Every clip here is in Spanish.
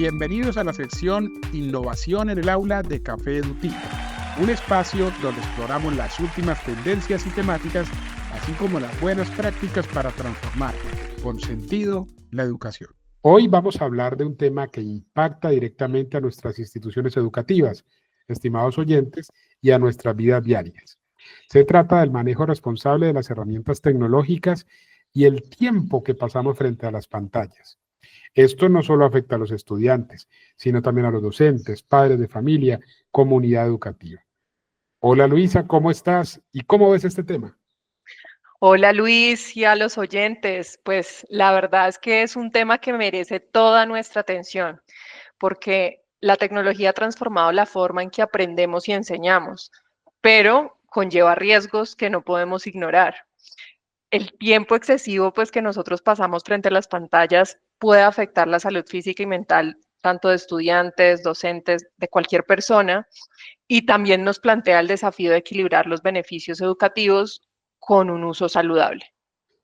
Bienvenidos a la sección Innovación en el Aula de Café Edutiva, un espacio donde exploramos las últimas tendencias y temáticas, así como las buenas prácticas para transformar con sentido la educación. Hoy vamos a hablar de un tema que impacta directamente a nuestras instituciones educativas, estimados oyentes, y a nuestras vidas diarias. Se trata del manejo responsable de las herramientas tecnológicas y el tiempo que pasamos frente a las pantallas. Esto no solo afecta a los estudiantes, sino también a los docentes, padres de familia, comunidad educativa. Hola Luisa, ¿cómo estás? ¿Y cómo ves este tema? Hola Luis y a los oyentes, pues la verdad es que es un tema que merece toda nuestra atención, porque la tecnología ha transformado la forma en que aprendemos y enseñamos, pero conlleva riesgos que no podemos ignorar. El tiempo excesivo pues que nosotros pasamos frente a las pantallas puede afectar la salud física y mental tanto de estudiantes, docentes, de cualquier persona, y también nos plantea el desafío de equilibrar los beneficios educativos con un uso saludable.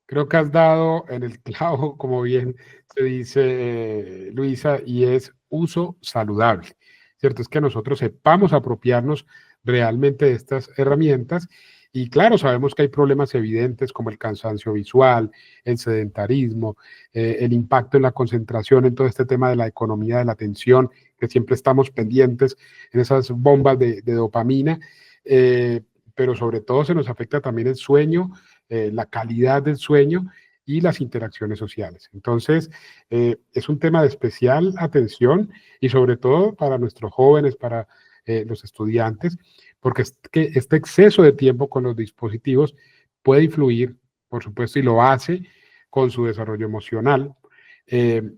Creo que has dado en el clavo, como bien se dice Luisa, y es uso saludable, ¿cierto? Es que nosotros sepamos apropiarnos realmente de estas herramientas y claro, sabemos que hay problemas evidentes como el cansancio visual, el sedentarismo, el impacto en la concentración, en todo este tema de la economía de la atención, que siempre estamos pendientes en esas bombas de dopamina, eh, pero sobre todo se nos afecta también el sueño, la calidad del sueño y las interacciones sociales. Entonces, es un tema de especial atención y sobre todo para nuestros jóvenes, para los estudiantes, porque es que este exceso de tiempo con los dispositivos puede influir, por supuesto, y lo hace con su desarrollo emocional.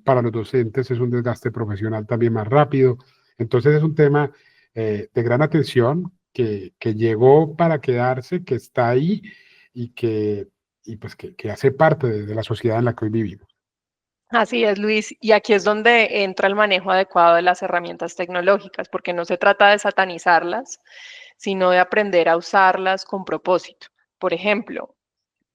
Para los docentes es un desgaste profesional también más rápido. Entonces, es un tema de gran atención que llegó para quedarse, que está ahí y que hace parte de la sociedad en la que hoy vivimos. Así es, Luis, y aquí es donde entra el manejo adecuado de las herramientas tecnológicas, porque no se trata de satanizarlas, sino de aprender a usarlas con propósito. Por ejemplo,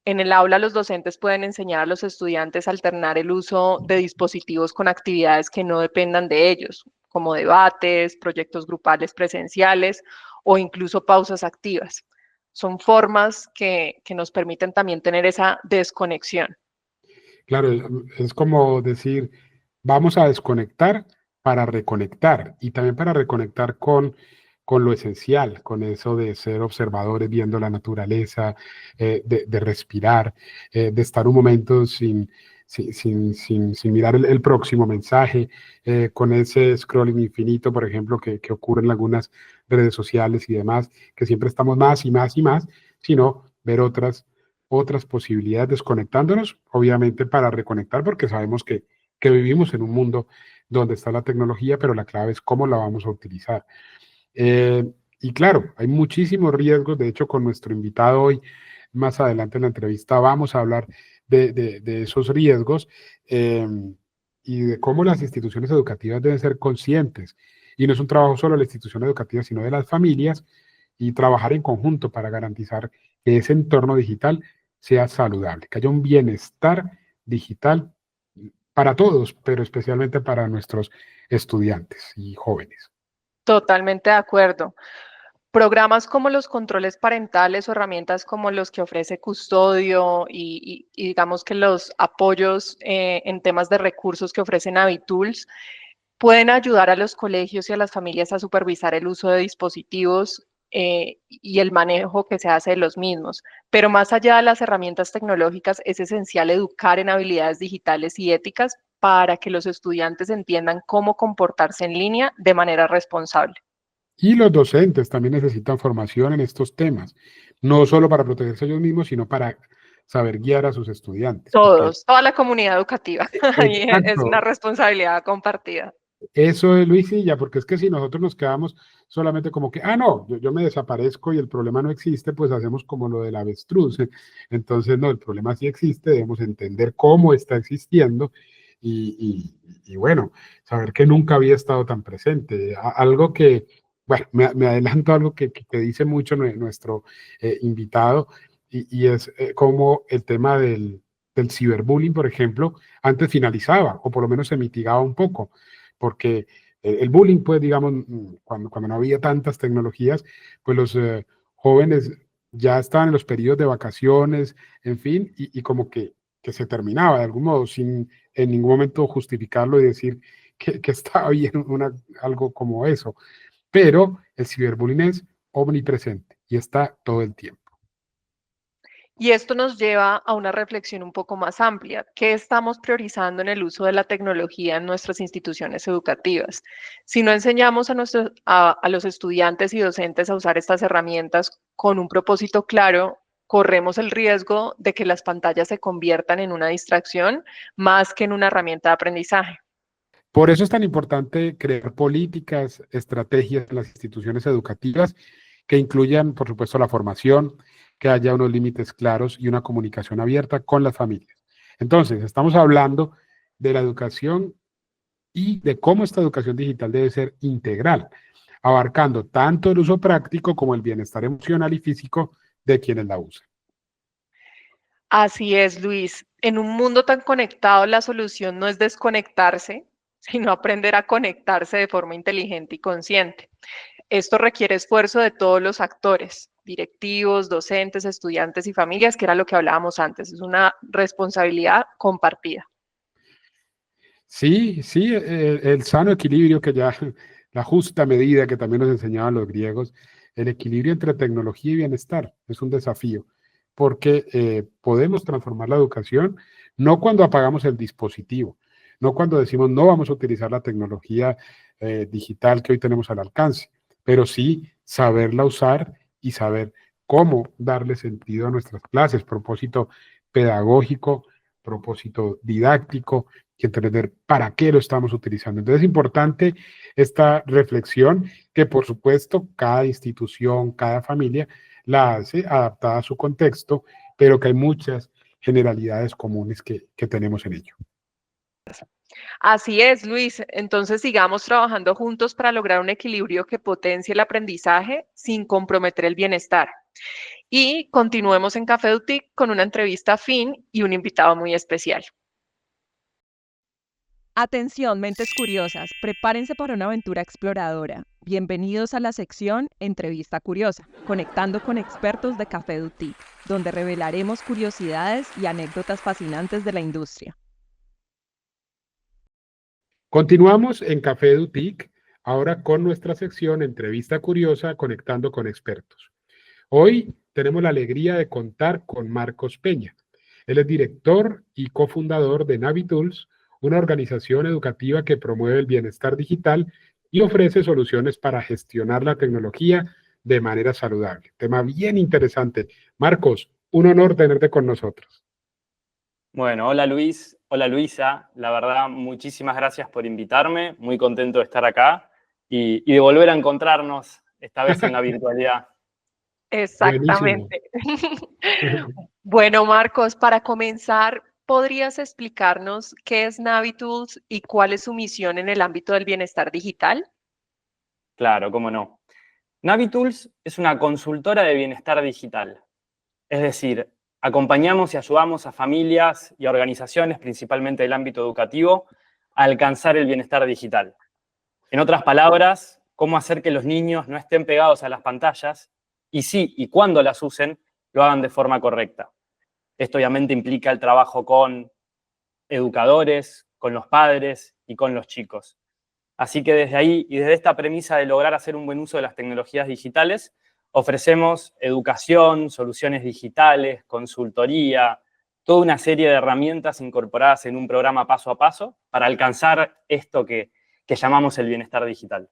en el aula los docentes pueden enseñar a los estudiantes a alternar el uso de dispositivos con actividades que no dependan de ellos, como debates, proyectos grupales presenciales o incluso pausas activas. Son formas que nos permiten también tener esa desconexión. Claro, es como decir, vamos a desconectar para reconectar y también para reconectar con lo esencial, con eso de ser observadores viendo la naturaleza, de respirar, de estar un momento sin mirar el próximo mensaje, con ese scrolling infinito, por ejemplo, que ocurre en algunas redes sociales y demás, que siempre estamos más y más y más, sino ver otras posibilidades desconectándonos, obviamente para reconectar, porque sabemos que vivimos en un mundo donde está la tecnología, pero la clave es cómo la vamos a utilizar. Eh, y claro, hay muchísimos riesgos, de hecho con nuestro invitado hoy, más adelante en la entrevista, vamos a hablar de esos riesgos eh, y de cómo las instituciones educativas deben ser conscientes. Y no es un trabajo solo de la institución educativa, sino de las familias y trabajar en conjunto para garantizar que ese entorno digital sea saludable, que haya un bienestar digital para todos, pero especialmente para nuestros estudiantes y jóvenes. Totalmente de acuerdo. Programas como los controles parentales o herramientas como los que ofrece Custodio y digamos que los apoyos en temas de recursos que ofrecen Avitools pueden ayudar a los colegios y a las familias a supervisar el uso de dispositivos y el manejo que se hace de los mismos. Pero más allá de las herramientas tecnológicas, es esencial educar en habilidades digitales y éticas para que los estudiantes entiendan cómo comportarse en línea de manera responsable. Y los docentes también necesitan formación en estos temas, no solo para protegerse ellos mismos, sino para saber guiar a sus estudiantes, porque Todos, toda la comunidad educativa. Ahí es una exacto, responsabilidad compartida. eso es Luisilla, porque es que si nosotros nos quedamos solamente como que, ah, no, yo me desaparezco y el problema no existe, pues hacemos como lo del avestruz. Entonces, no, el problema sí existe, debemos entender cómo está existiendo y bueno, saber que nunca había estado tan presente. Algo que, bueno, me adelanto a algo que dice mucho nuestro invitado y es como el tema del ciberbullying, por ejemplo, antes finalizaba o por lo menos se mitigaba un poco porque el bullying, pues digamos, cuando no había tantas tecnologías, pues los jóvenes ya estaban en los periodos de vacaciones, en fin, y como que se terminaba de algún modo, sin en ningún momento justificarlo y decir que estaba bien algo como eso. Pero el ciberbullying es omnipresente y está todo el tiempo. Y esto nos lleva a una reflexión un poco más amplia. ¿Qué estamos priorizando en el uso de la tecnología en nuestras instituciones educativas? Si no enseñamos a los estudiantes y docentes a usar estas herramientas con un propósito claro, corremos el riesgo de que las pantallas se conviertan en una distracción más que en una herramienta de aprendizaje. Por eso es tan importante crear políticas, estrategias en las instituciones educativas que incluyan, por supuesto, la formación, que haya unos límites claros y una comunicación abierta con las familias. Entonces, estamos hablando de la educación y de cómo esta educación digital debe ser integral, abarcando tanto el uso práctico como el bienestar emocional y físico de quienes la usan. Así es, Luis. En un mundo tan conectado, la solución no es desconectarse, sino aprender a conectarse de forma inteligente y consciente. Esto requiere esfuerzo de todos los actores, directivos, docentes, estudiantes y familias, que era lo que hablábamos antes. Es una responsabilidad compartida. Sí, sí, el sano equilibrio que ya, la justa medida que también nos enseñaban los griegos, el equilibrio entre tecnología y bienestar es un desafío, porque podemos transformar la educación no cuando apagamos el dispositivo, no cuando decimos no vamos a utilizar la tecnología digital que hoy tenemos al alcance, pero sí saberla usar y saber cómo darle sentido a nuestras clases, propósito pedagógico, propósito didáctico y entender para qué lo estamos utilizando. Entonces es importante esta reflexión que por supuesto cada institución, cada familia la hace adaptada a su contexto, pero que hay muchas generalidades comunes que tenemos en ello. Así es, Luis. Entonces sigamos trabajando juntos para lograr un equilibrio que potencie el aprendizaje sin comprometer el bienestar. Y continuemos en Café Duty con una entrevista fin y un invitado muy especial. Atención, mentes curiosas, prepárense para una aventura exploradora. Bienvenidos a la sección Entrevista Curiosa, conectando con expertos de Café Duty, donde revelaremos curiosidades y anécdotas fascinantes de la industria. Continuamos en Café Dutic, ahora con nuestra sección Entrevista Curiosa, conectando con expertos. Hoy tenemos la alegría de contar con Marcos Peña. Él es director y cofundador de Navitools, una organización educativa que promueve el bienestar digital y ofrece soluciones para gestionar la tecnología de manera saludable. Tema bien interesante. Marcos, un honor tenerte con nosotros. Bueno, hola Luis, hola Luisa. La verdad, muchísimas gracias por invitarme. Muy contento de estar acá y de volver a encontrarnos, esta vez en la virtualidad. Buenísimo. Exactamente. Bueno, Marcos, para comenzar, ¿podrías explicarnos qué es Navitools y cuál es su misión en el ámbito del bienestar digital? Claro, cómo no. Navitools es una consultora de bienestar digital. Es decir, acompañamos y ayudamos a familias y a organizaciones, principalmente del ámbito educativo, a alcanzar el bienestar digital. En otras palabras, cómo hacer que los niños no estén pegados a las pantallas y sí, y cuando las usen, lo hagan de forma correcta. Esto obviamente implica el trabajo con educadores, con los padres y con los chicos. Así que desde ahí y desde esta premisa de lograr hacer un buen uso de las tecnologías digitales, ofrecemos educación, soluciones digitales, consultoría, toda una serie de herramientas incorporadas en un programa paso a paso para alcanzar esto que llamamos el bienestar digital.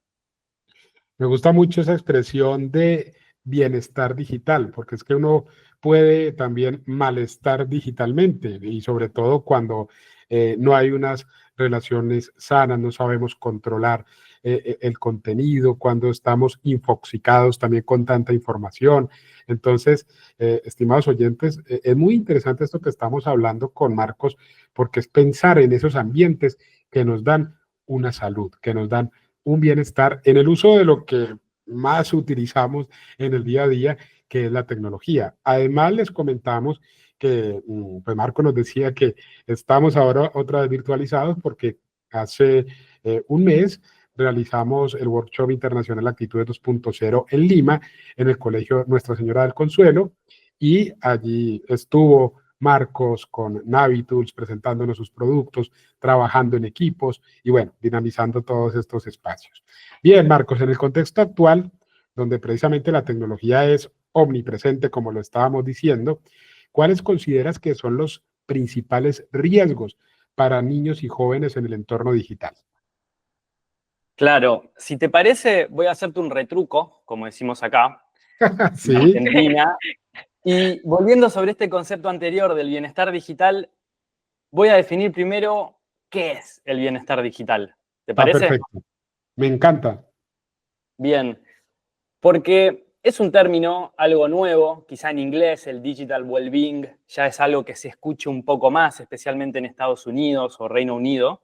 Me gusta mucho esa expresión de bienestar digital, porque es que uno puede también malestar digitalmente y sobre todo cuando no hay unas relaciones sanas, no sabemos controlar el contenido, cuando estamos infoxicados también con tanta información. Entonces, estimados oyentes, es muy interesante esto que estamos hablando con Marcos, porque es pensar en esos ambientes que nos dan una salud, que nos dan un bienestar en el uso de lo que más utilizamos en el día a día, que es la tecnología. Además, les comentamos que, pues Marco nos decía que estamos ahora otra vez virtualizados porque hace un mes realizamos el workshop internacional Actitudes 2.0 en Lima, en el Colegio Nuestra Señora del Consuelo, y allí estuvo Marcos con Navitools presentándonos sus productos, trabajando en equipos y bueno, dinamizando todos estos espacios. Bien, Marcos, en el contexto actual, donde precisamente la tecnología es omnipresente, como lo estábamos diciendo, ¿cuáles consideras que son los principales riesgos para niños y jóvenes en el entorno digital? Claro, si te parece, voy a hacerte un retruco, como decimos acá, en Sí, Argentina. Y volviendo sobre este concepto anterior del bienestar digital, voy a definir primero qué es el bienestar digital. ¿Te está parece? perfecto. Me encanta. Bien, porque es un término algo nuevo, quizá en inglés el digital well-being ya es algo que se escucha un poco más, especialmente en Estados Unidos o Reino Unido.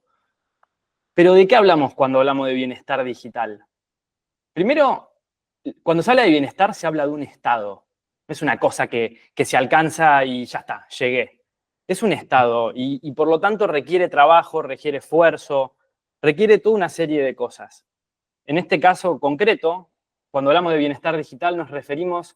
Pero ¿de qué hablamos cuando hablamos de bienestar digital? Primero, cuando se habla de bienestar se habla de un estado. No es una cosa que se alcanza y ya está, llegué. Es un estado y por lo tanto requiere trabajo, requiere esfuerzo, requiere toda una serie de cosas. En este caso concreto, cuando hablamos de bienestar digital nos referimos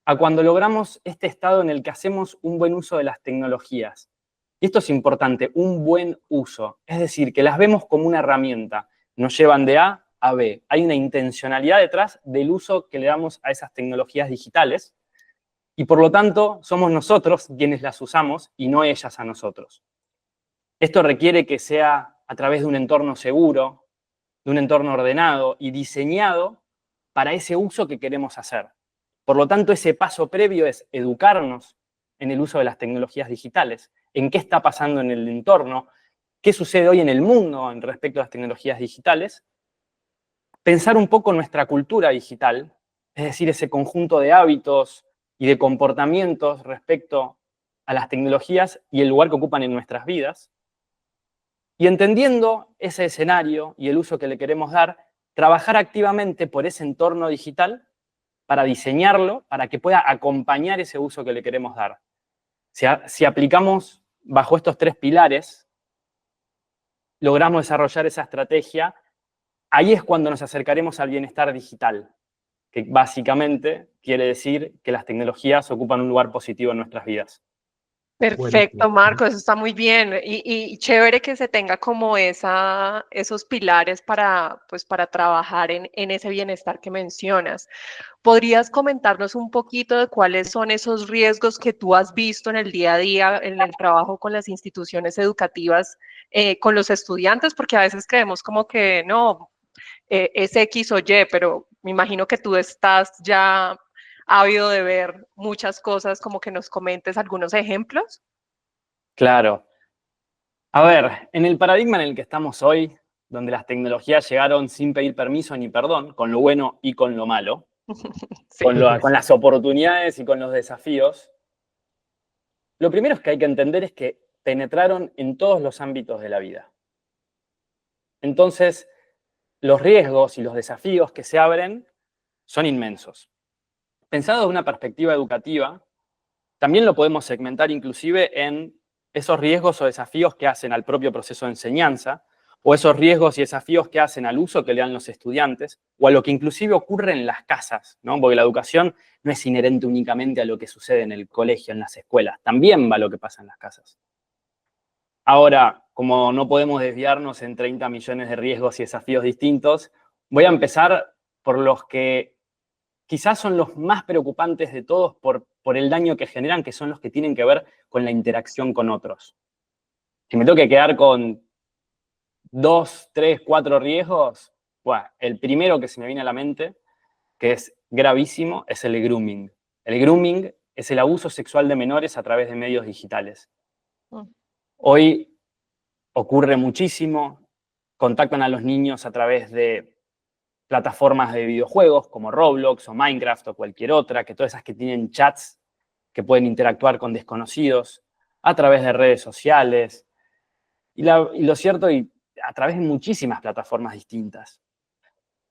a cuando logramos este estado en el que hacemos un buen uso de las tecnologías. Y esto es importante, un buen uso. Es decir, que las vemos como una herramienta. Nos llevan de A a B. Hay una intencionalidad detrás del uso que le damos a esas tecnologías digitales y por lo tanto somos nosotros quienes las usamos y no ellas a nosotros. Esto requiere que sea a través de un entorno seguro, de un entorno ordenado y diseñado para ese uso que queremos hacer. Por lo tanto, ese paso previo es educarnos en el uso de las tecnologías digitales, en qué está pasando en el entorno, qué sucede hoy en el mundo en respecto a las tecnologías digitales, pensar un poco nuestra cultura digital, es decir, ese conjunto de hábitos y de comportamientos respecto a las tecnologías y el lugar que ocupan en nuestras vidas, y entendiendo ese escenario y el uso que le queremos dar, trabajar activamente por ese entorno digital para diseñarlo, para que pueda acompañar ese uso que le queremos dar. Si aplicamos bajo estos tres pilares, logramos desarrollar esa estrategia, ahí es cuando nos acercaremos al bienestar digital, que básicamente quiere decir que las tecnologías ocupan un lugar positivo en nuestras vidas. Perfecto, Buenísimo. Marco, eso está muy bien. Y chévere que se tenga como esos pilares para, pues, para trabajar en ese bienestar que mencionas. ¿Podrías comentarnos un poquito de cuáles son esos riesgos que tú has visto en el día a día, en el trabajo con las instituciones educativas, con los estudiantes? Porque a veces creemos como que no, es X o Y, pero me imagino que tú estás ya ávido de ver muchas cosas, como que nos comentes algunos ejemplos. Claro. A ver, en el paradigma en el que estamos hoy, donde las tecnologías llegaron sin pedir permiso ni perdón, con lo bueno y con lo malo, Sí. con las oportunidades y con los desafíos, lo primero que hay que entender es que penetraron en todos los ámbitos de la vida. Entonces, los riesgos y los desafíos que se abren son inmensos. Pensado desde una perspectiva educativa, también lo podemos segmentar inclusive en esos riesgos o desafíos que hacen al propio proceso de enseñanza, o esos riesgos y desafíos que hacen al uso que le dan los estudiantes, o a lo que inclusive ocurre en las casas, ¿no? Porque la educación no es inherente únicamente a lo que sucede en el colegio, en las escuelas, también va a lo que pasa en las casas. Ahora, como no podemos desviarnos en 30 millones de riesgos y desafíos distintos, voy a empezar por los que quizás son los más preocupantes de todos por el daño que generan, que son los que tienen que ver con la interacción con otros. Si me tengo que quedar con 2, 3, 4 riesgos, bueno, el primero que se me viene a la mente, que es gravísimo, es el grooming. El grooming es el abuso sexual de menores a través de medios digitales. Hoy ocurre muchísimo, contactan a los niños a través de plataformas de videojuegos como Roblox o Minecraft o cualquier otra, que todas esas que tienen chats que pueden interactuar con desconocidos, a través de redes sociales, y lo cierto, y a través de muchísimas plataformas distintas.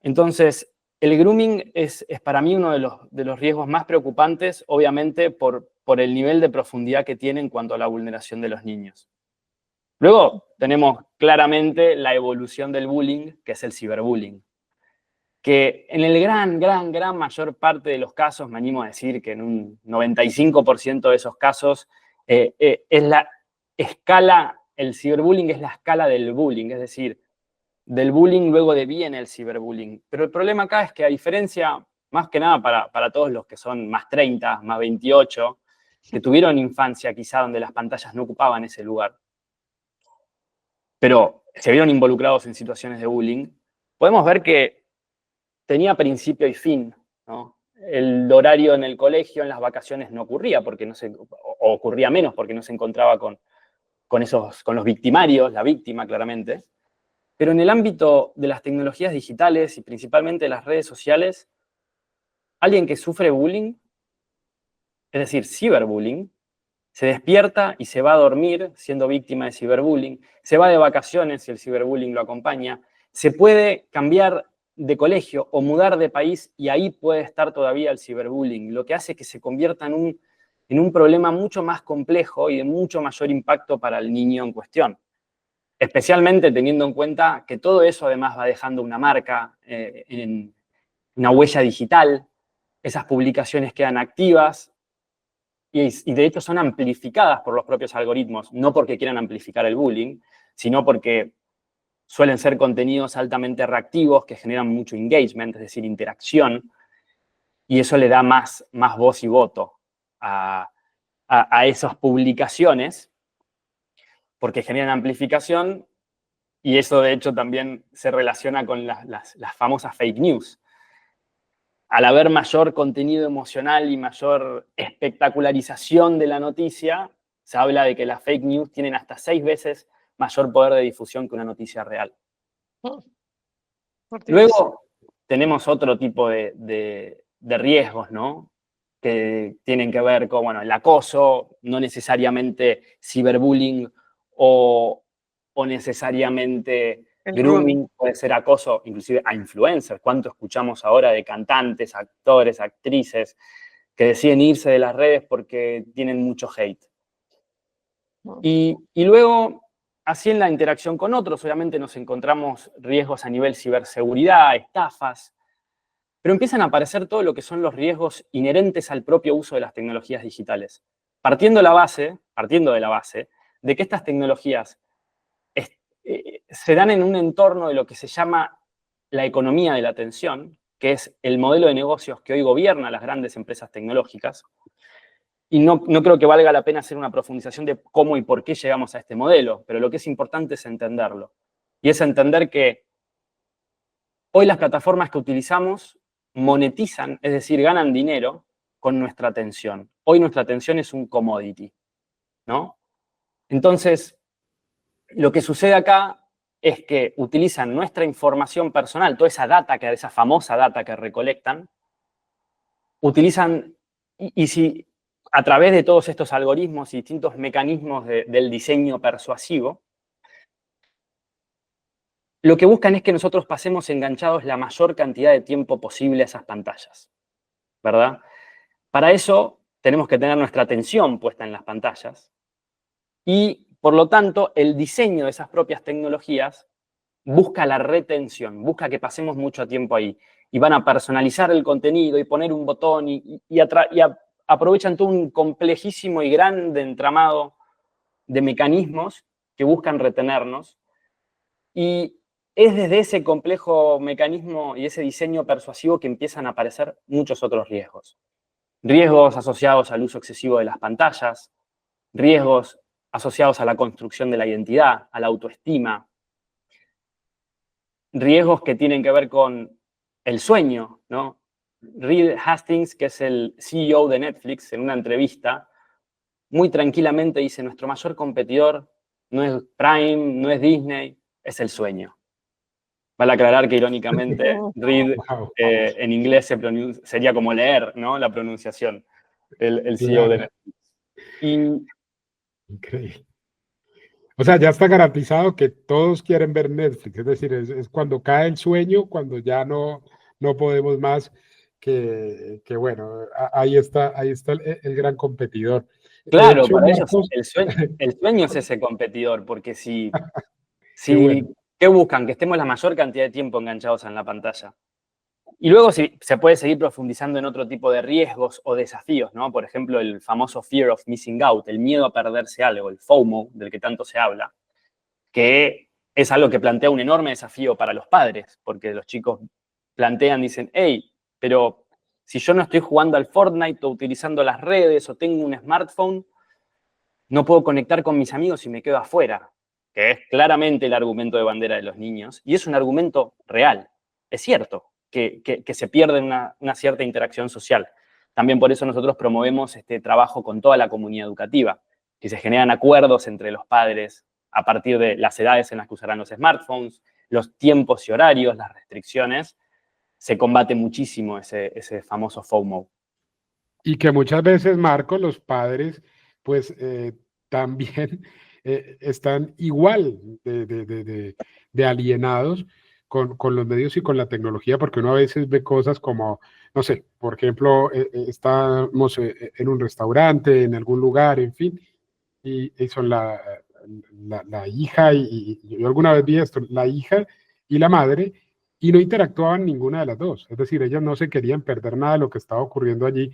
Entonces, el grooming es para mí uno de los riesgos más preocupantes, obviamente por el nivel de profundidad que tiene en cuanto a la vulneración de los niños. Luego tenemos claramente la evolución del bullying, que es el ciberbullying, que en el gran mayor parte de los casos, me animo a decir que en un 95% de esos casos, es la escala, el ciberbullying es la escala del bullying, es decir, del bullying luego deviene el ciberbullying. Pero el problema acá es que a diferencia, más que nada para todos los que son más 30, más 28, que tuvieron infancia quizá donde las pantallas no ocupaban ese lugar, pero se vieron involucrados en situaciones de bullying, podemos ver que tenía principio y fin, ¿no? El horario en el colegio, en las vacaciones no ocurría, porque o ocurría menos porque no se encontraba con los victimarios, la víctima claramente. Pero en el ámbito de las tecnologías digitales y principalmente de las redes sociales, alguien que sufre bullying, es decir, ciberbullying, se despierta y se va a dormir siendo víctima de ciberbullying, se va de vacaciones si el ciberbullying lo acompaña, se puede cambiar de colegio o mudar de país y ahí puede estar todavía el ciberbullying, lo que hace que se convierta en un problema mucho más complejo y de mucho mayor impacto para el niño en cuestión. Especialmente teniendo en cuenta que todo eso además va dejando una marca, en una huella digital, esas publicaciones quedan activas y de hecho son amplificadas por los propios algoritmos, no porque quieran amplificar el bullying, sino porque suelen ser contenidos altamente reactivos que generan mucho engagement, es decir, interacción, y eso le da más voz y voto a esas publicaciones porque generan amplificación. Y eso, de hecho, también se relaciona con las famosas fake news. Al haber mayor contenido emocional y mayor espectacularización de la noticia, se habla de que las fake news tienen hasta 6 veces mayor poder de difusión que una noticia real. Luego tenemos otro tipo de riesgos, ¿no? Que tienen que ver con, bueno, el acoso, no necesariamente ciberbullying o necesariamente grooming, puede ser acoso inclusive a influencers. ¿Cuánto escuchamos ahora de cantantes, actores, actrices que deciden irse de las redes porque tienen mucho hate? Y luego, así en la interacción con otros, obviamente nos encontramos riesgos a nivel ciberseguridad, estafas, pero empiezan a aparecer todo lo que son los riesgos inherentes al propio uso de las tecnologías digitales. Partiendo de la base de que estas tecnologías se dan en un entorno de lo que se llama la economía de la atención, que es el modelo de negocios que hoy gobierna las grandes empresas tecnológicas. Y no creo que valga la pena hacer una profundización de cómo y por qué llegamos a este modelo, pero lo que es importante es entenderlo. Y es entender que hoy las plataformas que utilizamos monetizan, es decir, ganan dinero con nuestra atención. Hoy nuestra atención es un commodity, ¿no? Entonces, lo que sucede acá es que utilizan nuestra información personal, toda esa data, esa famosa data que recolectan, utilizan, y si a través de todos estos algoritmos y distintos mecanismos del diseño persuasivo, lo que buscan es que nosotros pasemos enganchados la mayor cantidad de tiempo posible a esas pantallas, ¿verdad? Para eso tenemos que tener nuestra atención puesta en las pantallas y, por lo tanto, el diseño de esas propias tecnologías busca la retención, busca que pasemos mucho tiempo ahí. Y van a personalizar el contenido y poner un botón y aprovechan todo un complejísimo y grande entramado de mecanismos que buscan retenernos. Y es desde ese complejo mecanismo y ese diseño persuasivo que empiezan a aparecer muchos otros riesgos. Riesgos asociados al uso excesivo de las pantallas, riesgos asociados a la construcción de la identidad, a la autoestima, riesgos que tienen que ver con el sueño, ¿no? Reed Hastings, que es el CEO de Netflix, en una entrevista, muy tranquilamente dice, nuestro mayor competidor no es Prime, no es Disney, es el sueño. Vale aclarar que irónicamente Reed en inglés sería como leer, ¿no? La pronunciación, el CEO de Netflix. Increíble. O sea, ya está garantizado que todos quieren ver Netflix, es decir, es cuando cae el sueño, cuando ya no podemos más, que bueno, ahí está el gran competidor. De Claro, hecho, para ellos Marcos, el sueño es ese competidor, porque qué bueno. ¿qué buscan? Que estemos la mayor cantidad de tiempo enganchados en la pantalla. Y luego se puede seguir profundizando en otro tipo de riesgos o desafíos, ¿no? Por ejemplo, el famoso fear of missing out, el miedo a perderse algo, el FOMO, del que tanto se habla, que es algo que plantea un enorme desafío para los padres, porque los chicos dicen, hey, pero si yo no estoy jugando al Fortnite o utilizando las redes o tengo un smartphone, no puedo conectar con mis amigos y me quedo afuera, que es claramente el argumento de bandera de los niños, y es un argumento real. Es cierto que se pierde una cierta interacción social. También por eso nosotros promovemos este trabajo con toda la comunidad educativa, que se generan acuerdos entre los padres a partir de las edades en las que usarán los smartphones, los tiempos y horarios, las restricciones. Se combate muchísimo ese famoso FOMO. Y que muchas veces, Marcos, los padres, pues también están igual de alienados con los medios y con la tecnología, porque uno a veces ve cosas como, no sé, por ejemplo, estamos en un restaurante, en algún lugar, en fin, y son la hija, y yo alguna vez vi esto, la hija y la madre, y no interactuaban ninguna de las dos. Es decir, ellas no se querían perder nada de lo que estaba ocurriendo allí.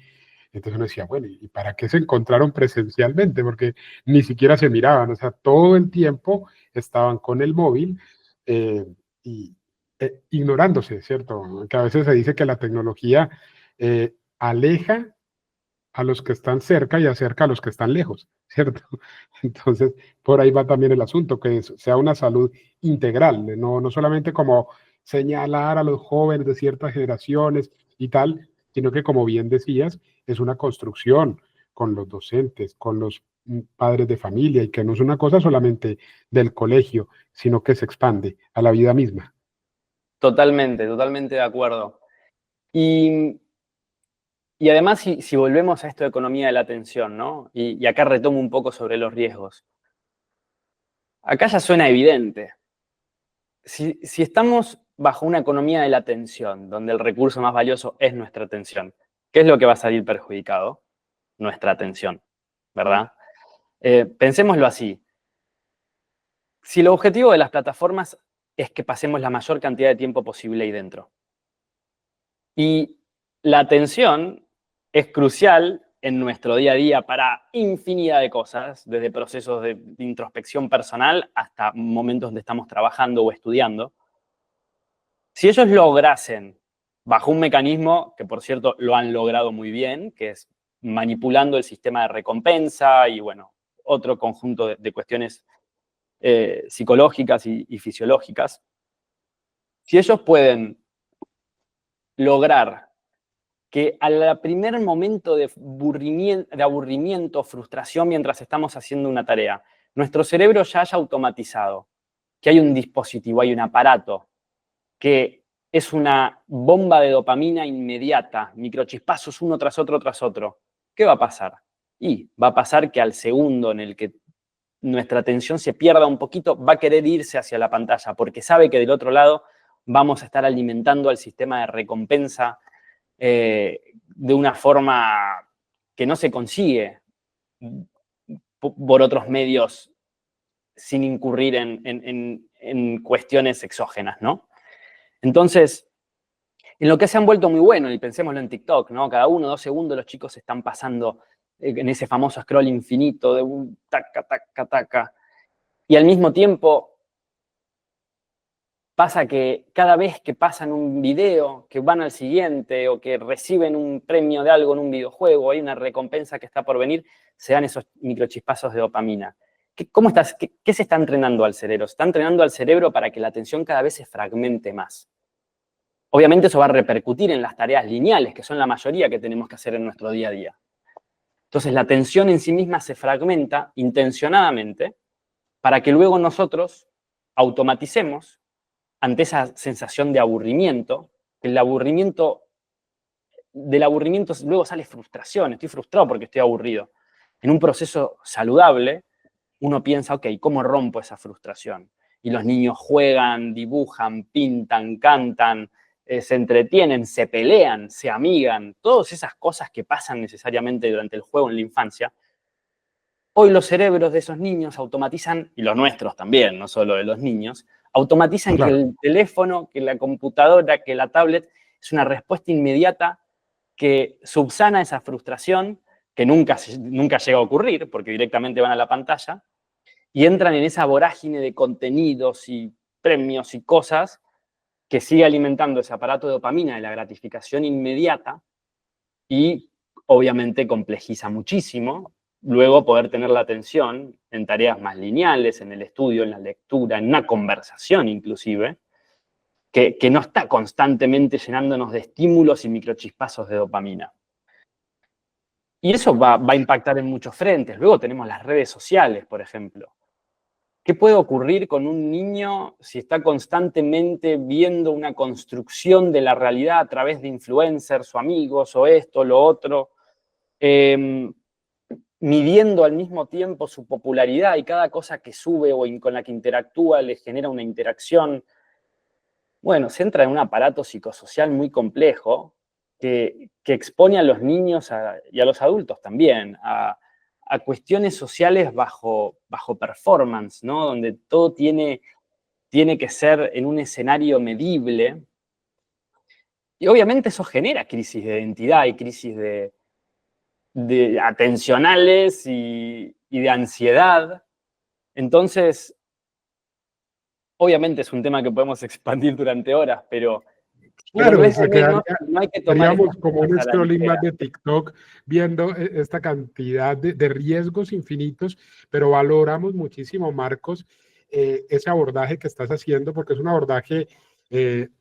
Entonces uno decía, bueno, ¿y para qué se encontraron presencialmente? Porque ni siquiera se miraban, o sea, todo el tiempo estaban con el móvil eh, y ignorándose, ¿cierto? Que a veces se dice que la tecnología aleja a los que están cerca y acerca a los que están lejos, ¿cierto? Entonces, por ahí va también el asunto, que sea una salud integral, no solamente como señalar a los jóvenes de ciertas generaciones y tal, sino que, como bien decías, es una construcción con los docentes, con los padres de familia, y que no es una cosa solamente del colegio, sino que se expande a la vida misma. Totalmente, totalmente de acuerdo. Y además, si volvemos a esto de economía de la atención, ¿no? Y acá retomo un poco sobre los riesgos. Acá ya suena evidente. Si estamos bajo una economía de la atención, donde el recurso más valioso es nuestra atención, ¿qué es lo que va a salir perjudicado? Nuestra atención, ¿verdad? Pensémoslo así. Si el objetivo de las plataformas es que pasemos la mayor cantidad de tiempo posible ahí dentro, y la atención es crucial en nuestro día a día para infinidad de cosas, desde procesos de introspección personal hasta momentos donde estamos trabajando o estudiando. Si ellos lograsen, bajo un mecanismo que por cierto lo han logrado muy bien, que es manipulando el sistema de recompensa y bueno, otro conjunto de cuestiones psicológicas y fisiológicas, si ellos pueden lograr que al primer momento de aburrimiento, frustración mientras estamos haciendo una tarea, nuestro cerebro ya haya automatizado que hay un dispositivo, hay un aparato que es una bomba de dopamina inmediata, microchispazos uno tras otro, ¿qué va a pasar? Y va a pasar que al segundo en el que nuestra atención se pierda un poquito, va a querer irse hacia la pantalla, porque sabe que del otro lado vamos a estar alimentando al sistema de recompensa de una forma que no se consigue por otros medios sin incurrir en cuestiones exógenas, ¿no? Entonces, en lo que se han vuelto muy bueno, y pensémoslo en TikTok, ¿no? Cada 1 o 2 segundos los chicos están pasando en ese famoso scroll infinito de un taca, taca, taca. Y al mismo tiempo pasa que cada vez que pasan un video, que van al siguiente o que reciben un premio de algo en un videojuego, hay una recompensa que está por venir, se dan esos microchispazos de dopamina. ¿Qué se está entrenando al cerebro? Se está entrenando al cerebro para que la atención cada vez se fragmente más. Obviamente eso va a repercutir en las tareas lineales, que son la mayoría que tenemos que hacer en nuestro día a día. Entonces la atención en sí misma se fragmenta intencionadamente para que luego nosotros automaticemos ante esa sensación de aburrimiento. Del aburrimiento luego sale frustración, estoy frustrado porque estoy aburrido. En un proceso saludable, uno piensa, ok, ¿cómo rompo esa frustración? Y los niños juegan, dibujan, pintan, cantan, se entretienen, se pelean, se amigan, todas esas cosas que pasan necesariamente durante el juego en la infancia, Hoy los cerebros de esos niños automatizan, y los nuestros también, no solo de los niños, automatizan Claro. que el teléfono, que la computadora, que la tablet es una respuesta inmediata que subsana esa frustración que nunca llega a ocurrir, porque directamente van a la pantalla, y entran en esa vorágine de contenidos y premios y cosas que sigue alimentando ese aparato de dopamina de la gratificación inmediata y obviamente complejiza muchísimo luego poder tener la atención en tareas más lineales, en el estudio, en la lectura, en una conversación inclusive, que no está constantemente llenándonos de estímulos y microchispazos de dopamina. Y eso va a impactar en muchos frentes. Luego tenemos las redes sociales, por ejemplo. ¿Qué puede ocurrir con un niño si está constantemente viendo una construcción de la realidad a través de influencers o amigos o esto, lo otro, midiendo al mismo tiempo su popularidad y cada cosa que sube o con la que interactúa le genera una interacción? Bueno, se entra en un aparato psicosocial muy complejo que expone a los niños y a los adultos también a cuestiones sociales bajo performance, ¿no? Donde todo tiene que ser en un escenario medible. Y obviamente eso genera crisis de identidad y crisis de atencionales y de ansiedad. Entonces, obviamente es un tema que podemos expandir durante horas, pero que no Claro, es menos, no hay que tomar haríamos estas como un cosas a la scrolling más ligera. de TikTok viendo esta cantidad de riesgos infinitos, pero valoramos muchísimo, Marcos, ese abordaje que estás haciendo, porque es un abordaje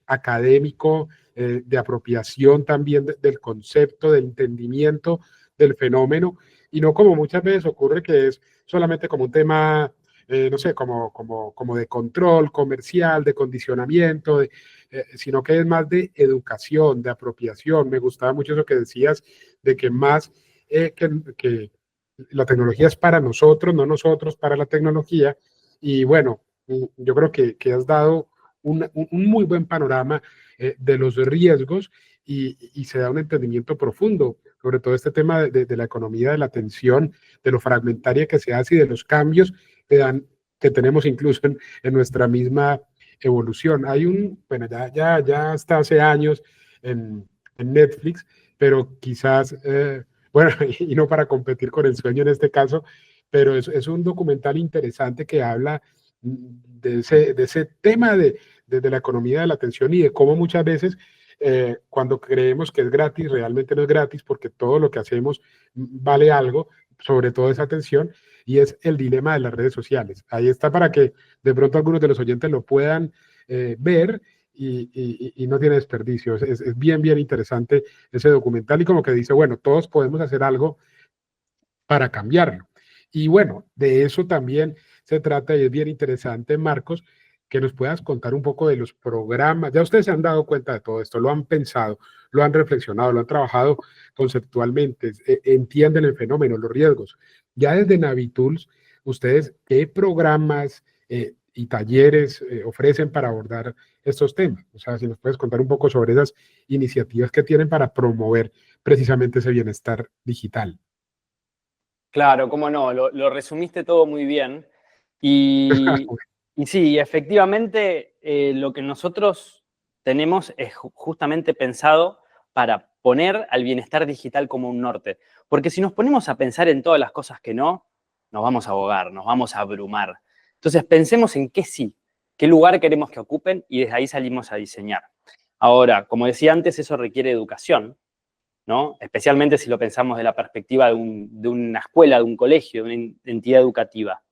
académico, de apropiación también del concepto, de entendimiento del fenómeno, y no como muchas veces ocurre que es solamente como un tema, no sé, como de control comercial, de condicionamiento, sino que es más de educación, de apropiación. Me gustaba mucho eso que decías, de que más que la tecnología es para nosotros, no nosotros para la tecnología. Y bueno, yo creo que has dado un muy buen panorama de los riesgos y se da un entendimiento profundo sobre todo este tema de la economía de la atención, de lo fragmentaria que se hace y de los cambios que tenemos incluso en nuestra misma evolución. Hay bueno, ya está hace años en Netflix, pero quizás, bueno, y no para competir con el sueño en este caso, pero es un documental interesante que habla de ese tema de la economía de la atención y de cómo muchas veces cuando creemos que es gratis, realmente no es gratis porque todo lo que hacemos vale algo, sobre todo esa atención, y es el dilema de las redes sociales. Ahí está para que de pronto algunos de los oyentes lo puedan ver y no tiene desperdicio. Es bien, bien interesante ese documental y como que dice, bueno, todos podemos hacer algo para cambiarlo. Y bueno, de eso también se trata y es bien interesante, Marcos, que nos puedas contar un poco de los programas. Ya ustedes se han dado cuenta de todo esto, lo han pensado, lo han reflexionado, lo han trabajado conceptualmente, entienden el fenómeno, los riesgos. Ya desde Navitools, ustedes, ¿qué programas y talleres ofrecen para abordar estos temas? O sea, si nos puedes contar un poco sobre esas iniciativas que tienen para promover precisamente ese bienestar digital. Claro, cómo no, lo resumiste todo muy bien. Y sí, efectivamente, lo que nosotros tenemos es justamente pensado para poner al bienestar digital como un norte. Porque si nos ponemos a pensar en todas las cosas que no, nos vamos a ahogar, nos vamos a abrumar. Entonces pensemos en qué sí, qué lugar queremos que ocupen y desde ahí salimos a diseñar. Ahora, como decía antes, eso requiere educación, ¿no? Especialmente si lo pensamos de la perspectiva de una escuela, de un colegio, de una entidad educativa.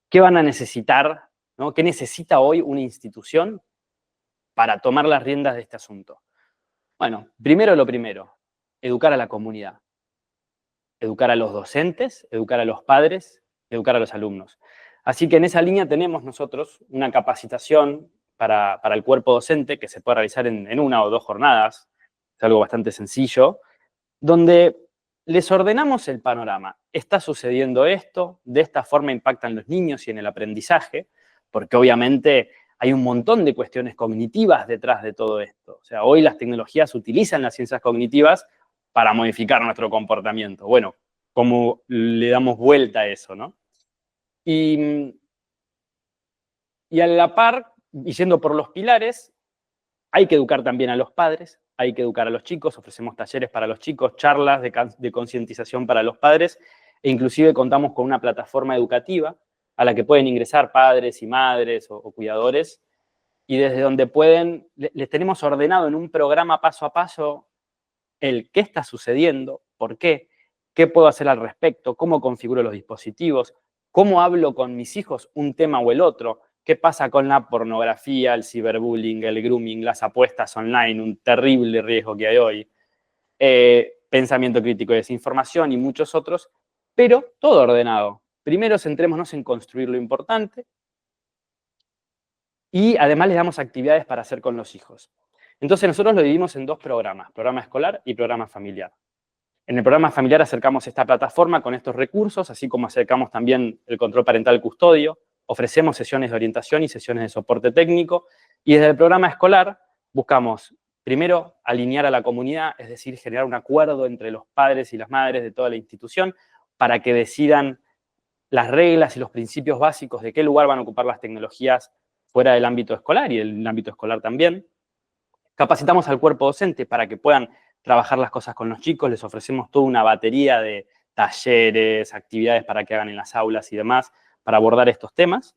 ¿Qué van a necesitar? ¿No? ¿Qué necesita hoy una institución para tomar las riendas de este asunto? Bueno, primero lo primero, educar a la comunidad. Educar a los docentes, educar a los padres, educar a los alumnos. Así que en esa línea tenemos nosotros una capacitación para el cuerpo docente que se puede realizar en 1 o 2 jornadas, es algo bastante sencillo, donde les ordenamos el panorama. Está sucediendo esto, de esta forma impactan los niños y en el aprendizaje, porque obviamente hay un montón de cuestiones cognitivas detrás de todo esto. O sea, hoy las tecnologías utilizan las ciencias cognitivas para modificar nuestro comportamiento. Bueno, cómo le damos vuelta a eso, ¿no? Y a la par, y yendo por los pilares, hay que educar también a los padres, hay que educar a los chicos, ofrecemos talleres para los chicos, charlas de concientización para los padres, e inclusive contamos con una plataforma educativa a la que pueden ingresar padres y madres o cuidadores, y desde donde pueden, les tenemos ordenado en un programa paso a paso el qué está sucediendo, por qué puedo hacer al respecto, cómo configuro los dispositivos, cómo hablo con mis hijos un tema o el otro, qué pasa con la pornografía, el ciberbullying, el grooming, las apuestas online, un terrible riesgo que hay hoy, pensamiento crítico y desinformación y muchos otros, pero todo ordenado. Primero centrémonos en construir lo importante y además les damos actividades para hacer con los hijos. Entonces nosotros lo dividimos en dos programas, programa escolar y programa familiar. En el programa familiar acercamos esta plataforma con estos recursos, así como acercamos también el control parental custodio, ofrecemos sesiones de orientación y sesiones de soporte técnico, y desde el programa escolar buscamos, primero, alinear a la comunidad, es decir, generar un acuerdo entre los padres y las madres de toda la institución para que decidan las reglas y los principios básicos de qué lugar van a ocupar las tecnologías fuera del ámbito escolar y del ámbito escolar también. Capacitamos al cuerpo docente para que puedan trabajar las cosas con los chicos, les ofrecemos toda una batería de talleres, actividades para que hagan en las aulas y demás, para abordar estos temas.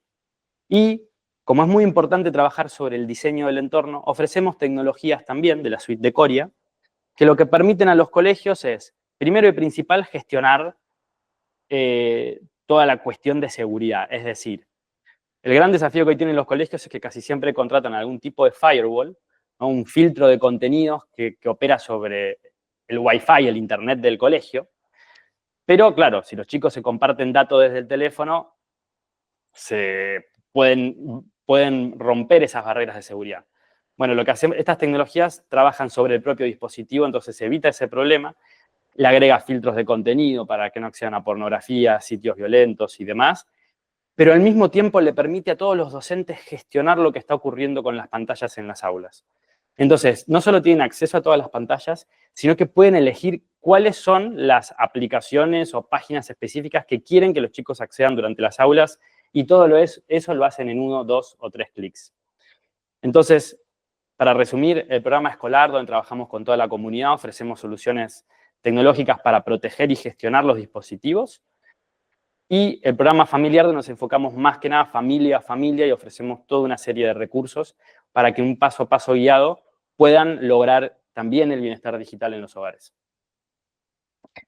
Y, como es muy importante trabajar sobre el diseño del entorno, ofrecemos tecnologías también de la suite de Coria, que lo que permiten a los colegios es, primero y principal, gestionar toda la cuestión de seguridad. Es decir, el gran desafío que hoy tienen los colegios es que casi siempre contratan algún tipo de firewall, ¿no? Un filtro de contenidos que opera sobre el Wi-Fi, el Internet del colegio. Pero, claro, si los chicos se comparten datos desde el teléfono, se pueden romper esas barreras de seguridad. Bueno, lo que hacemos, estas tecnologías trabajan sobre el propio dispositivo, entonces se evita ese problema, le agrega filtros de contenido para que no accedan a pornografía, sitios violentos y demás, pero al mismo tiempo le permite a todos los docentes gestionar lo que está ocurriendo con las pantallas en las aulas. Entonces, no solo tienen acceso a todas las pantallas, sino que pueden elegir cuáles son las aplicaciones o páginas específicas que quieren que los chicos accedan durante las aulas, y todo eso lo hacen en 1, 2 o 3 clics. Entonces, para resumir, el programa escolar, donde trabajamos con toda la comunidad, ofrecemos soluciones tecnológicas para proteger y gestionar los dispositivos. Y el programa familiar, donde nos enfocamos más que nada familia a familia y ofrecemos toda una serie de recursos para que un paso a paso guiado puedan lograr también el bienestar digital en los hogares.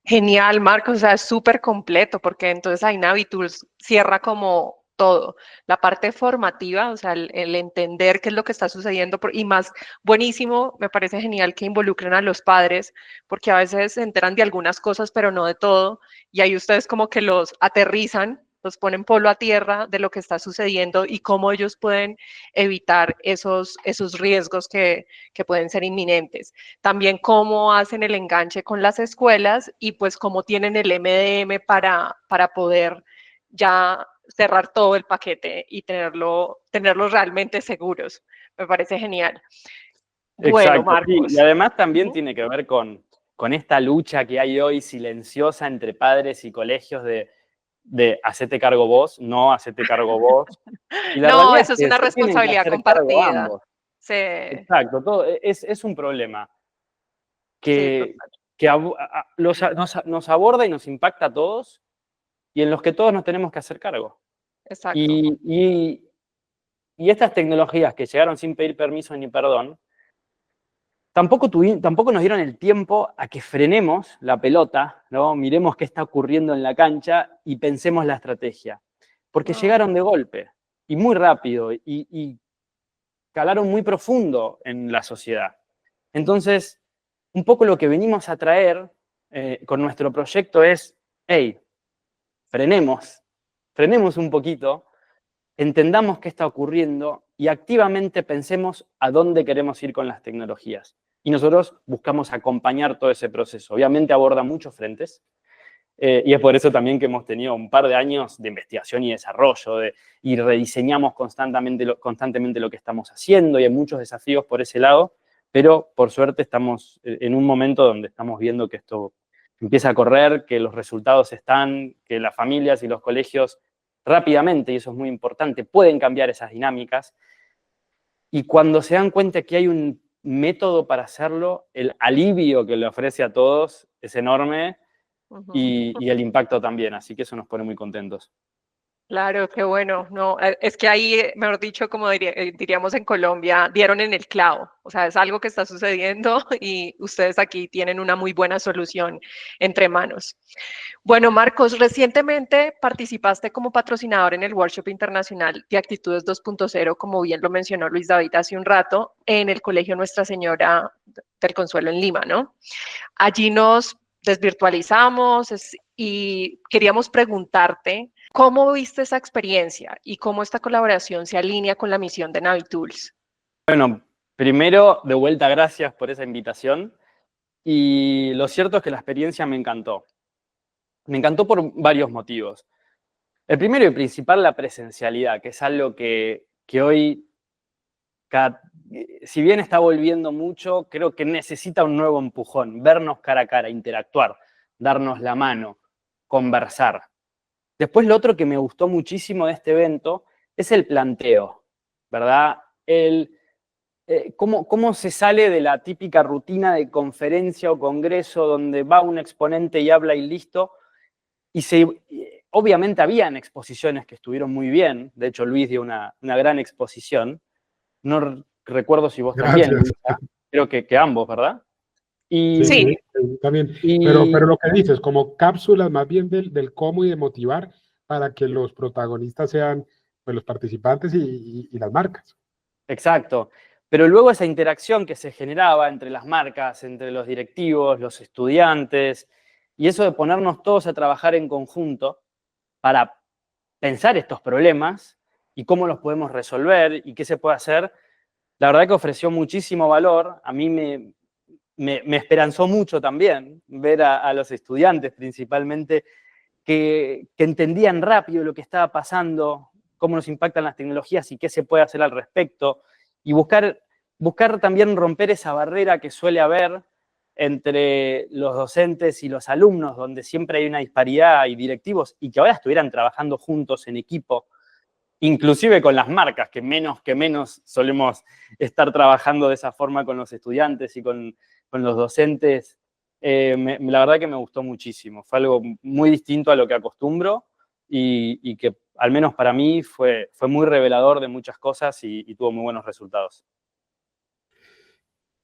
Genial, Marcos, o sea, es súper completo porque entonces ahí Navitools cierra como todo, la parte formativa, o sea, el entender qué es lo que está sucediendo y más buenísimo, me parece genial que involucren a los padres porque a veces se enteran de algunas cosas pero no de todo y ahí ustedes como que los aterrizan, los ponen polo a tierra de lo que está sucediendo y cómo ellos pueden evitar esos riesgos que pueden ser inminentes. También cómo hacen el enganche con las escuelas y pues cómo tienen el MDM para poder ya cerrar todo el paquete y tenerlos realmente seguros. Me parece genial. Bueno, Exacto, Marcos. sí, y además también tiene que ver con esta lucha que hay hoy silenciosa entre padres y colegios de hacete cargo vos, no hacete cargo vos. Y la No, realidad eso es que una se tienen que responsabilidad hacer cargo compartida. ambos. Sí, Exacto, es un problema sí, que nos aborda y nos impacta a todos y en los que todos nos tenemos que hacer cargo. exacto. Y estas tecnologías que llegaron sin pedir permiso ni perdón, tampoco nos dieron el tiempo a que frenemos la pelota, ¿no? Miremos qué está ocurriendo en la cancha y pensemos la estrategia. Porque No. llegaron de golpe y muy rápido y calaron muy profundo en la sociedad. Entonces, un poco lo que venimos a traer con nuestro proyecto es, hey, frenemos un poquito, entendamos qué está ocurriendo y activamente pensemos a dónde queremos ir con las tecnologías. Y nosotros buscamos acompañar todo ese proceso. Obviamente aborda muchos frentes, y es por eso también que hemos tenido un par de años de investigación y desarrollo, y rediseñamos constantemente lo que estamos haciendo, y hay muchos desafíos por ese lado, pero por suerte estamos en un momento donde estamos viendo que esto empieza a correr, que los resultados están, que las familias y los colegios rápidamente, y eso es muy importante, pueden cambiar esas dinámicas. Y cuando se dan cuenta que hay un método para hacerlo, el alivio que le ofrece a todos es enorme y el impacto también, así que eso nos pone muy contentos. Claro, qué bueno. No, es que ahí, mejor dicho, como diríamos en Colombia, dieron en el clavo. O sea, es algo que está sucediendo y ustedes aquí tienen una muy buena solución entre manos. Bueno, Marcos, recientemente participaste como patrocinador en el Workshop Internacional de Actitudes 2.0, como bien lo mencionó Luis David hace un rato, en el Colegio Nuestra Señora del Consuelo en Lima, ¿no? Allí nos desvirtualizamos y queríamos preguntarte ¿cómo viste esa experiencia y cómo esta colaboración se alinea con la misión de Navitools? Bueno, primero, de vuelta, gracias por esa invitación. Y lo cierto es que la experiencia me encantó. Me encantó por varios motivos. El primero y principal, la presencialidad, que es algo que hoy, si bien está volviendo mucho, creo que necesita un nuevo empujón. Vernos cara a cara, interactuar, darnos la mano, conversar. Después lo otro que me gustó muchísimo de este evento es el planteo, ¿verdad? Cómo se sale de la típica rutina de conferencia o congreso donde va un exponente y habla y listo. Y obviamente habían exposiciones que estuvieron muy bien. De hecho, Luis dio una gran exposición. No recuerdo si vos también, Luisa. Creo que ambos, ¿verdad? Sí, también. Pero lo que dices, como cápsulas más bien del cómo y de motivar para que los protagonistas sean pues, los participantes y las marcas. Exacto. Pero luego esa interacción que se generaba entre las marcas, entre los directivos, los estudiantes, y eso de ponernos todos a trabajar en conjunto para pensar estos problemas y cómo los podemos resolver y qué se puede hacer, la verdad que ofreció muchísimo valor. A mí me esperanzó mucho también ver a los estudiantes principalmente que entendían rápido lo que estaba pasando, cómo nos impactan las tecnologías y qué se puede hacer al respecto, y buscar también romper esa barrera que suele haber entre los docentes y los alumnos, donde siempre hay una disparidad y directivos, y que ahora estuvieran trabajando juntos en equipo, inclusive con las marcas, que menos solemos estar trabajando de esa forma con los estudiantes y con los docentes. La verdad que me gustó muchísimo. Fue algo muy distinto a lo que acostumbro y que al menos para mí fue muy revelador de muchas cosas y tuvo muy buenos resultados.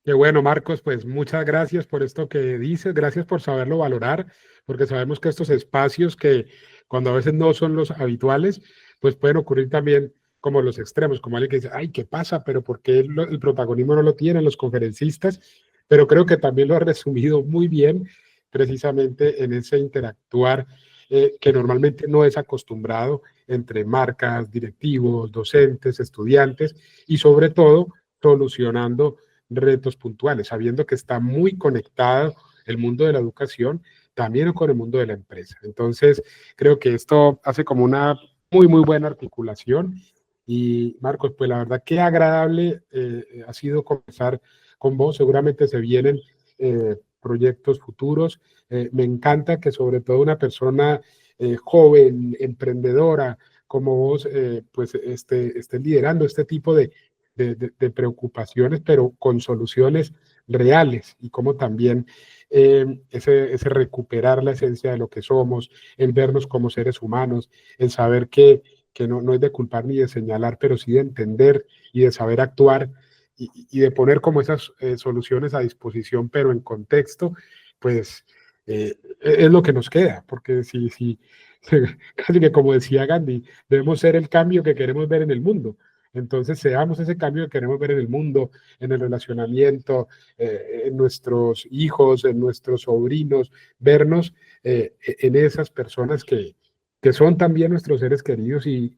Qué bueno, Marcos, pues muchas gracias por esto que dices, gracias por saberlo valorar, porque sabemos que estos espacios que cuando a veces no son los habituales, pues pueden ocurrir también como los extremos, como alguien que dice, ay, ¿qué pasa? Pero ¿por qué el protagonismo no lo tienen los conferencistas? Pero creo que también lo ha resumido muy bien, precisamente en ese interactuar que normalmente no es acostumbrado entre marcas, directivos, docentes, estudiantes y sobre todo solucionando retos puntuales, sabiendo que está muy conectado el mundo de la educación también con el mundo de la empresa. Entonces, creo que esto hace como una muy buena articulación. Y Marcos, pues la verdad que agradable ha sido conversar con vos. Seguramente se vienen proyectos futuros. Me encanta que sobre todo una persona joven, emprendedora como vos, pues esté liderando este tipo de preocupaciones, pero con soluciones reales y como también ese recuperar la esencia de lo que somos, el vernos como seres humanos, el saber que no es de culpar ni de señalar, pero sí de entender y de saber actuar y de poner como esas soluciones a disposición, pero en contexto, pues es lo que nos queda, porque si casi que como decía Gandhi, debemos ser el cambio que queremos ver en el mundo. Entonces, seamos ese cambio que queremos ver en el mundo, en el relacionamiento, en nuestros hijos, en nuestros sobrinos, vernos en esas personas que son también nuestros seres queridos y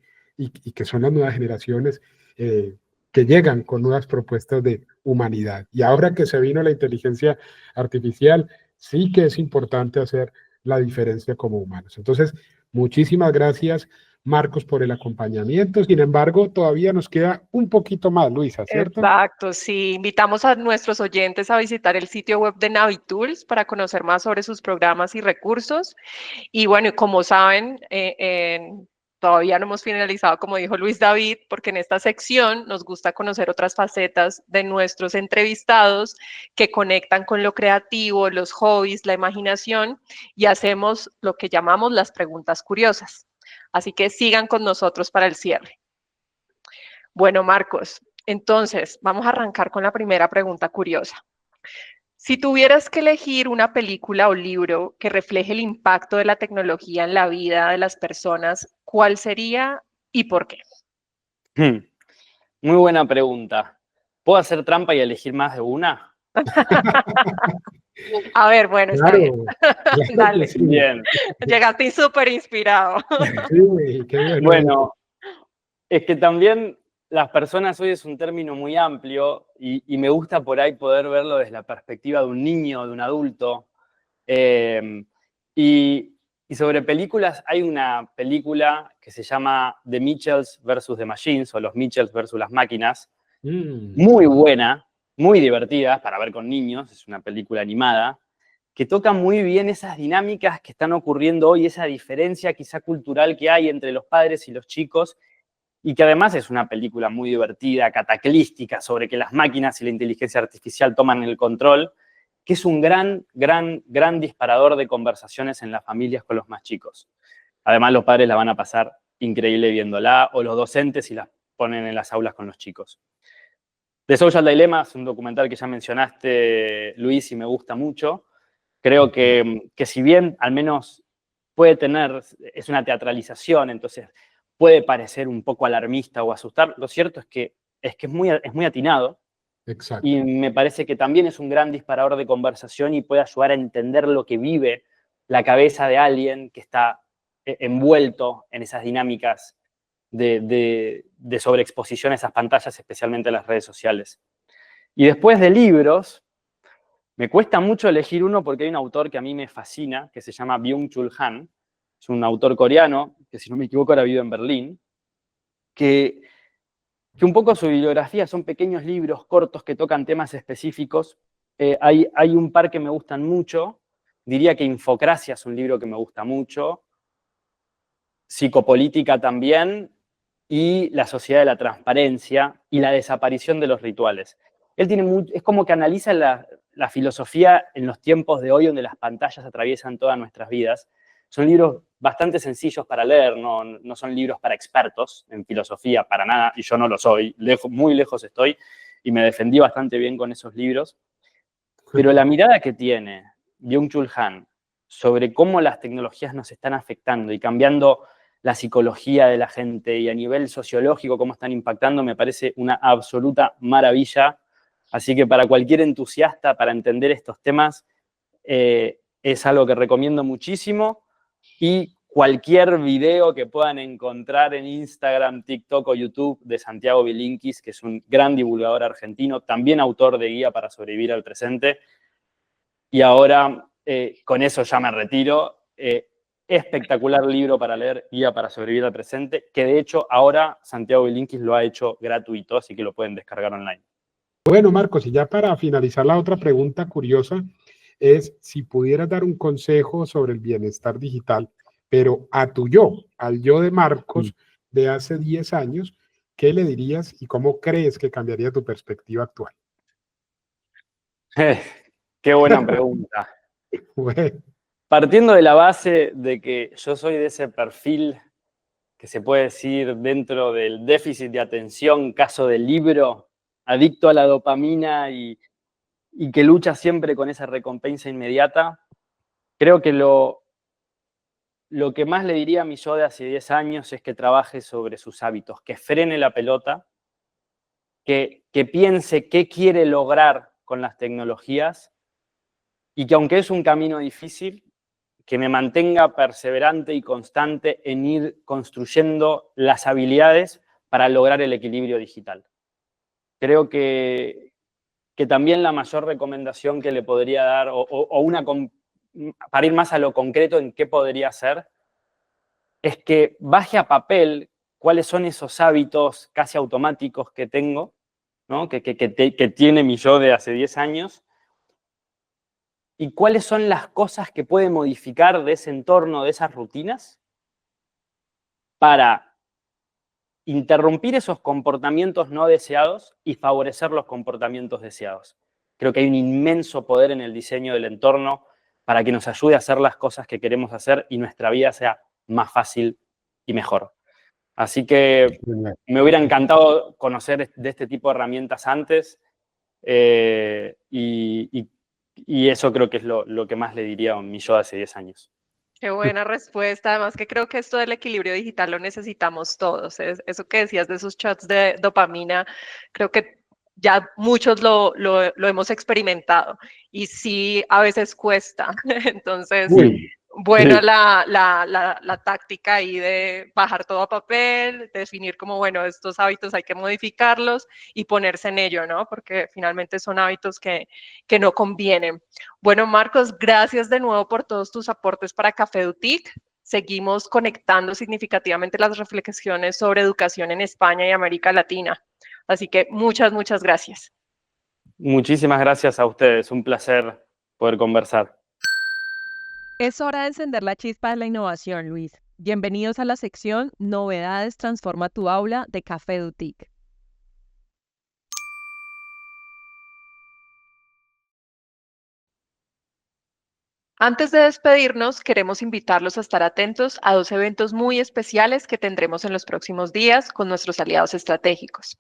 que son las nuevas generaciones que llegan con nuevas propuestas de humanidad. Y ahora que se vino la inteligencia artificial, sí que es importante hacer la diferencia como humanos. Entonces, muchísimas gracias Marcos por el acompañamiento. Sin embargo, todavía nos queda un poquito más, Luisa, ¿cierto? Exacto, sí. Invitamos a nuestros oyentes a visitar el sitio web de Navitools para conocer más sobre sus programas y recursos. Y bueno, como saben, todavía no hemos finalizado, como dijo Luis David, porque en esta sección nos gusta conocer otras facetas de nuestros entrevistados que conectan con lo creativo, los hobbies, la imaginación, y hacemos lo que llamamos las preguntas curiosas. Así que sigan con nosotros para el cierre. Bueno, Marcos, entonces vamos a arrancar con la primera pregunta curiosa. Si tuvieras que elegir una película o libro que refleje el impacto de la tecnología en la vida de las personas, ¿cuál sería y por qué? Muy buena pregunta. ¿Puedo hacer trampa y elegir más de una? A ver, bueno, está bien. Claro, claro que Dale, sí. Bien. llegaste súper inspirado. Sí, qué bueno. Bueno, es que también las personas hoy es un término muy amplio y me gusta por ahí poder verlo desde la perspectiva de un niño, de un adulto. Eh, y, y sobre películas, hay una película que se llama The Mitchells vs. The Machines, o Los Mitchells versus las máquinas, muy buena, muy divertida para ver con niños, es una película animada, que toca muy bien esas dinámicas que están ocurriendo hoy, esa diferencia quizá cultural que hay entre los padres y los chicos, y que además es una película muy divertida, cataclística, sobre que las máquinas y la inteligencia artificial toman el control, que es un gran disparador de conversaciones en las familias con los más chicos. Además, los padres la van a pasar increíble viéndola, o los docentes si la ponen en las aulas con los chicos. The Social Dilemma es un documental que ya mencionaste, Luis, y me gusta mucho. Creo que si bien al menos puede tener, es una teatralización, entonces puede parecer un poco alarmista o asustar, lo cierto es muy atinado. Exacto. Y me parece que también es un gran disparador de conversación y puede ayudar a entender lo que vive la cabeza de alguien que está envuelto en esas dinámicas de sobreexposición a esas pantallas, especialmente en las redes sociales. Y después de libros, me cuesta mucho elegir uno porque hay un autor que a mí me fascina, que se llama Byung-Chul Han. Es un autor coreano, que si no me equivoco ahora vive en Berlín, que un poco su bibliografía son pequeños libros cortos que tocan temas específicos. Hay un par que me gustan mucho. Diría que Infocracia es un libro que me gusta mucho. Psicopolítica también. Y La sociedad de la transparencia y la desaparición de los rituales. Él es como que analiza la filosofía en los tiempos de hoy, donde las pantallas atraviesan todas nuestras vidas. Son libros bastante sencillos para leer, no son libros para expertos en filosofía, para nada, y yo no lo soy, muy lejos estoy, y me defendí bastante bien con esos libros. Pero la mirada que tiene Byung-Chul Han sobre cómo las tecnologías nos están afectando y cambiando la psicología de la gente y a nivel sociológico cómo están impactando, me parece una absoluta maravilla. Así que para cualquier entusiasta para entender estos temas, es algo que recomiendo muchísimo. Y cualquier video que puedan encontrar en Instagram, TikTok o YouTube de Santiago Bilinkis, que es un gran divulgador argentino, también autor de Guía para sobrevivir al presente. Y ahora, con eso ya me retiro. Espectacular libro para leer, Guía para sobrevivir al presente, que de hecho ahora Santiago Bilinkis lo ha hecho gratuito, así que lo pueden descargar online. Bueno, Marcos, y ya para finalizar la otra pregunta curiosa es si pudieras dar un consejo sobre el bienestar digital, pero a tu yo, al yo de Marcos de hace 10 años, ¿qué le dirías y cómo crees que cambiaría tu perspectiva actual? Qué buena pregunta. Bueno, Partiendo de la base de que yo soy de ese perfil que se puede decir dentro del déficit de atención, caso del libro, adicto a la dopamina y que lucha siempre con esa recompensa inmediata, creo que lo que más le diría a mi yo de hace 10 años es que trabaje sobre sus hábitos, que frene la pelota, que piense qué quiere lograr con las tecnologías y que aunque es un camino difícil, que me mantenga perseverante y constante en ir construyendo las habilidades para lograr el equilibrio digital. Creo que también la mayor recomendación que le podría dar, para ir más a lo concreto en qué podría hacer, es que baje a papel cuáles son esos hábitos casi automáticos que tengo, ¿no? que tiene mi yo de hace 10 años, y cuáles son las cosas que puede modificar de ese entorno, de esas rutinas, para interrumpir esos comportamientos no deseados y favorecer los comportamientos deseados. Creo que hay un inmenso poder en el diseño del entorno para que nos ayude a hacer las cosas que queremos hacer y nuestra vida sea más fácil y mejor. Así que me hubiera encantado conocer de este tipo de herramientas antes, y eso creo que es lo que más le diría a mi yo de hace 10 años. Qué buena respuesta. Además que creo que esto del equilibrio digital lo necesitamos todos. Eso que decías de esos shots de dopamina, creo que ya muchos lo hemos experimentado y sí, a veces cuesta. Entonces, buena Sí. la táctica ahí de bajar todo a papel, definir como, bueno, estos hábitos hay que modificarlos y ponerse en ello, ¿no? Porque finalmente son hábitos que no convienen. Bueno, Marcos, gracias de nuevo por todos tus aportes para Café Dutic. Seguimos conectando significativamente las reflexiones sobre educación en España y América Latina. Así que muchas, muchas gracias. Muchísimas gracias a ustedes. Un placer poder conversar. Es hora de encender la chispa de la innovación, Luis. Bienvenidos a la sección Novedades Transforma tu Aula de Café Dutic. Antes de despedirnos, queremos invitarlos a estar atentos a 2 eventos muy especiales que tendremos en los próximos días con nuestros aliados estratégicos.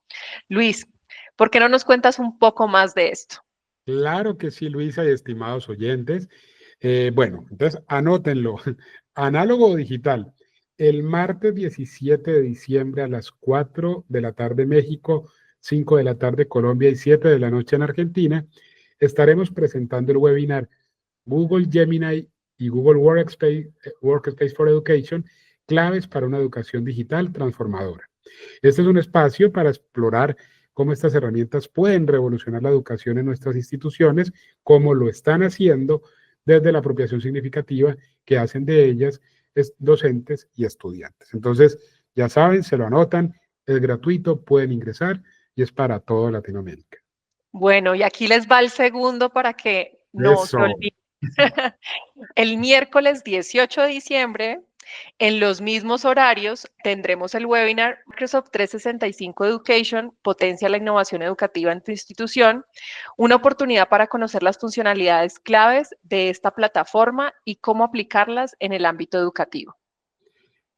Luis, ¿por qué no nos cuentas un poco más de esto? Claro que sí, Luisa y estimados oyentes. Bueno, entonces anótenlo. Análogo o digital. El martes 17 de diciembre a las 4 de la tarde México, 5 de la tarde Colombia y 7 de la noche en Argentina, estaremos presentando el webinar Google Gemini y Google Workspace for Education, claves para una educación digital transformadora. Este es un espacio para explorar cómo estas herramientas pueden revolucionar la educación en nuestras instituciones, como lo están haciendo desde la apropiación significativa que hacen de ellas docentes y estudiantes. Entonces, ya saben, se lo anotan, es gratuito, pueden ingresar y es para toda Latinoamérica. Bueno, y aquí les va el segundo para que no se olviden. El miércoles 18 de diciembre, en los mismos horarios, tendremos el webinar Microsoft 365 Education, potencia la innovación educativa en tu institución, una oportunidad para conocer las funcionalidades claves de esta plataforma y cómo aplicarlas en el ámbito educativo.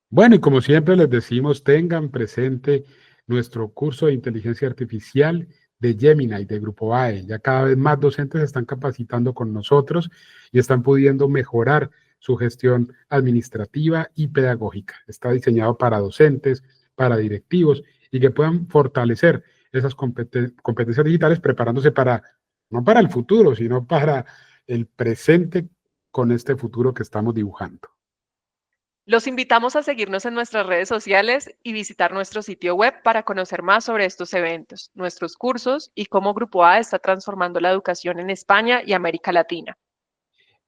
Bueno, y como siempre les decimos, tengan presente nuestro curso de inteligencia artificial de Gemini, de Grupo AE. Ya cada vez más docentes se están capacitando con nosotros y están pudiendo mejorar su gestión administrativa y pedagógica. Está diseñado para docentes, para directivos y que puedan fortalecer esas competencias digitales preparándose para, no para el futuro, sino para el presente con este futuro que estamos dibujando. Los invitamos a seguirnos en nuestras redes sociales y visitar nuestro sitio web para conocer más sobre estos eventos, nuestros cursos y cómo Grupo A está transformando la educación en España y América Latina.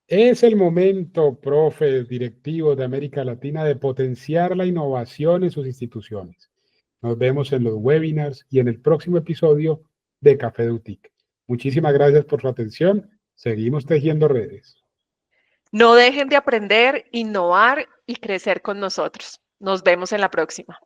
Es el momento, profes, directivos de América Latina, de potenciar la innovación en sus instituciones. Nos vemos en los webinars y en el próximo episodio de Café Dutic. Muchísimas gracias por su atención. Seguimos tejiendo redes. No dejen de aprender, innovar y crecer con nosotros. Nos vemos en la próxima.